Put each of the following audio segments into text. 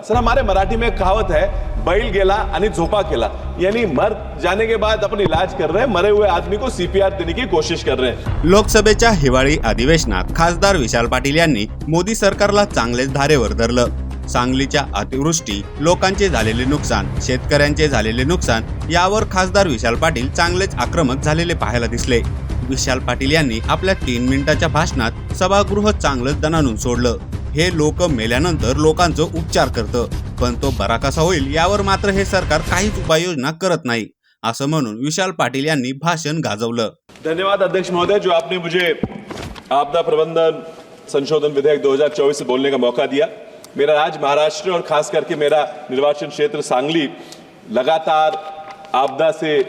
Sir हमारे मराठी में एक कहावत है, बैल गेला आणि झोपा केला, यानी मर जाने के बाद अपन इलाज कर रहे हैं, मरे हुए आदमी को सीपीआर देने की कोशिश कर रहे हैं। लोकसभेच्या हिवाळी अधिवेशनात खासदार विशाल पाटील यांनी मोदी सरकारला चांगलेच धारेवर धरलं। सांगलीच्या अतिवृष्टी, लोकांचे झालेले नुकसान, शेतकऱ्यांचे झालेले नुकसान यावर खासदार विशाल पाटील चांगलेच आक्रमक झालेले पाहायला दिसले। विशाल पाटील यांनी आपल्या 3 मिनिटाच्या भाषणात सभागृह चांगलंच दणानून सोडलं। हे लोक मेल्यानंतर लोकांचा उपचार करतं, पण तो बरा कसा होईल यावर मात्र हे सरकार काहीच उपाययोजना करत नाही, असं म्हणून विशाल पाटील यांनी भाषण गाजवलं। धन्यवाद अध्यक्ष महोदय, जो आपने मुझे आपदा प्रबंधन संशोधन विधेयक 2024 से बोलने का मौका दिया। मेरा राज्य महाराष्ट्र और खास करके मेरा निर्वाचन क्षेत्र सांगली लगातार आपदा से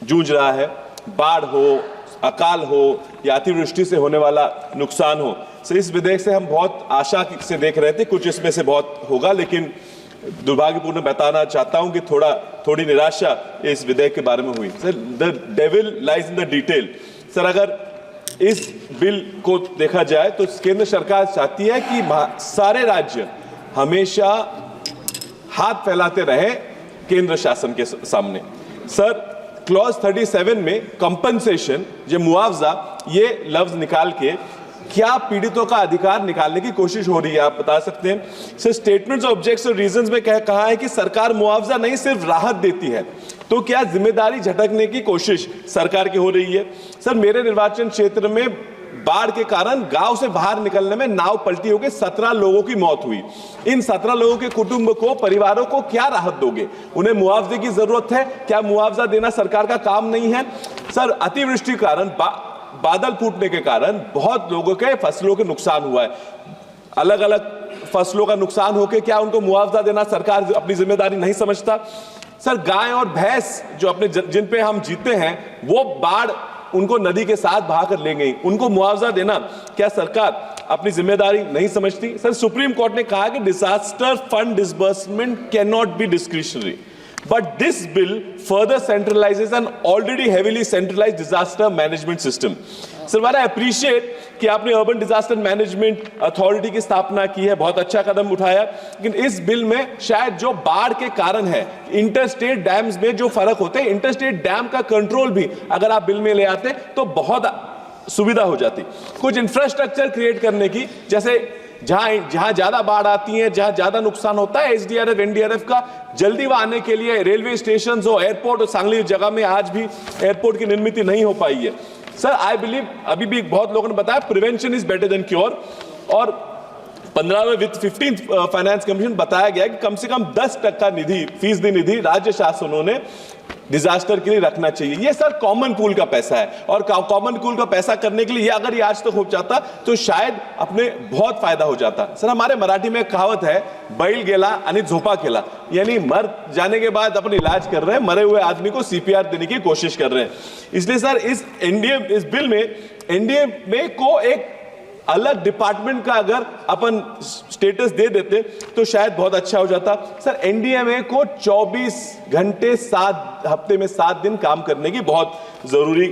जूझ रहा है। बाढ़ हो, अकाल हो या अतिवृष्टि से होने वाला नुकसान हो, सो इस विधेयक से हम बहुत आशा से देख रहे थे, कुछ इसमें से बहुत होगा, लेकिन दुर्भाग्यपूर्ण बताना चाहता हूं कि थोड़ी निराशा इस विधेयक के बारे में हुई। Sir the devil lies in the detail. Sir अगर इस बिल को देखा जाए तो केंद्र सरकार चाहती है कि सारे राज्य हमेशा हाथ फैलाते रहे केंद्र शासन के सामने। सर क्लॉज 37 में कंपनसेशन, जो मुआवजा, ये लफ्ज निकाल के क्या पीड़ितों का अधिकार निकालने की कोशिश हो रही है, आप बता सकते हैं। सर स्टेटमेंट्स ऑफ ऑब्जेक्ट्स और रीजंस में कहा है कि सरकार मुआवजा नहीं सिर्फ राहत देती है, तो क्या जिम्मेदारी झटकने की कोशिश सरकार की हो रही है। सर मेरे निर्वाचन क्षेत्र में बाढ़ के कारण गांव से बाहर निकलने में नाव पलटी होकर 17 लोगों की मौत हुई। इन 17 लोगों के कुटुंब को, परिवारों को क्या राहत दोगे? उन्हें मुआवजे की जरूरत है, क्या मुआवजा देना सरकार का काम नहीं है? सर अतिवृष्टि के कारण, बादल फूटने के कारण बहुत लोगों के फसलों के नुकसान हुआ है। अलग अलग फसलों का नुकसान होकर क्या उनको मुआवजा देना सरकार अपनी जिम्मेदारी नहीं समझता? सर गाय और भैंस जो अपने जिन पे हम जीते हैं, वो बाढ़ उनको नदी के साथ बहाकर ले गई, उनको मुआवजा देना क्या सरकार अपनी जिम्मेदारी नहीं समझती? सर सुप्रीम कोर्ट ने कहा कि disaster fund disbursement can not be discretionary, but this bill further centralizes an already heavily centralized disaster management system. Sir, I appreciate कि आपने अर्बन डिजास्टर मैनेजमेंट अथॉरिटी की स्थापना की है, बहुत अच्छा कदम उठाया, लेकिन इस बिल में शायद जो बाढ़ के कारण है, इंटरस्टेट डैम्स में जो फर्क होते हैं, इंटरस्टेट डैम का कंट्रोल भी अगर आप बिल में ले आते तो बहुत सुविधा हो जाती। कुछ इंफ्रास्ट्रक्चर क्रिएट करने की, जैसे जहां ज्यादा बाढ़ आती है, जहां ज्यादा नुकसान होता है, एसडीआरएफ एनडीआरएफ का जल्दी वहां आने के लिए रेलवे स्टेशन हो, एयरपोर्ट, सांगली जगह में आज भी एयरपोर्ट की निर्मित नहीं हो पाई है। सर आई बिलीव, अभी भी बहुत लोगों ने बताया, prevention is better than cure, और 15वें वित्त 15th फाइनेंस कमीशन बताया गया कि कम से कम 10% निधि, फीसदी निधि राज्य शासनों ने डिजास्टर के लिए रखना चाहिए। ये सर कॉमन पूल का पैसा है, और कॉमन पूल का पैसा करने के लिए अगर ये आज तक हो जाता तो शायद अपने बहुत फायदा हो जाता। सर हमारे मराठी में एक कहावत है, बैल गेला आणि झोपा केला, यानी मर जाने के बाद अपन इलाज कर रहे हैं, मरे हुए आदमी को सीपीआर देने की कोशिश कर रहे हैं। इसलिए सर इस बिल में एनडीए में को एक अलग डिपार्टमेंट का अगर अपन स्टेटस दे देते तो शायद बहुत अच्छा हो जाता। सर एनडीएमए को 24 घंटे 7 हफ्ते में 7 दिन काम करने की बहुत जरूरी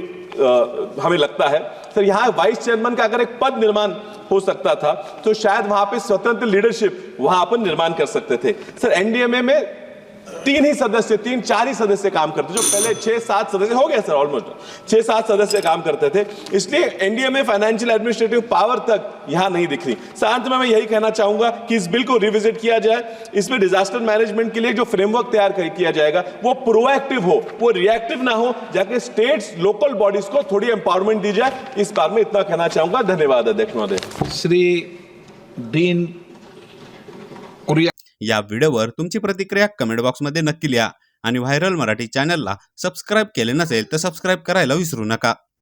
हमें लगता है। सर यहाँ वाइस चेयरमैन का अगर एक पद निर्माण हो सकता था तो शायद वहां पे स्वतंत्र लीडरशिप वहां अपन निर्माण कर सकते थे। सर एनडीएमए में 3-4 ही सदस्य काम करते, जो पहले 6-7 सदस्य हो गए सर, ऑलमोस्ट 6-7 सदस्य काम करते थे, इसलिए एनडीए में फाइनेंशियल एडमिनिस्ट्रेटिव पावर तक यहां नहीं दिख रही। अंत में मैं यही कहना चाहूंगा कि इस बिल को रिविजिट किया जाए, इसमें डिजास्टर मैनेजमेंट के लिए जो फ्रेमवर्क तैयार किया जाएगा वो प्रोएक्टिव हो, वो रिएक्टिव ना हो, जाके स्टेट्स, लोकल बॉडीज को थोड़ी एम्पावरमेंट दी जाए। इस बार में इतना कहना चाहूंगा। धन्यवाद अध्यक्ष महोदय। श्री डीन कुरिया, या व्हिडिओवर तुमची प्रतिक्रिया कमेंट बॉक्समध्ये नक्की लिहा, आणि व्हायरल मराठी चॅनलला सबस्क्राइब केले नसेल तर सबस्क्राइब करायला विसरू नका।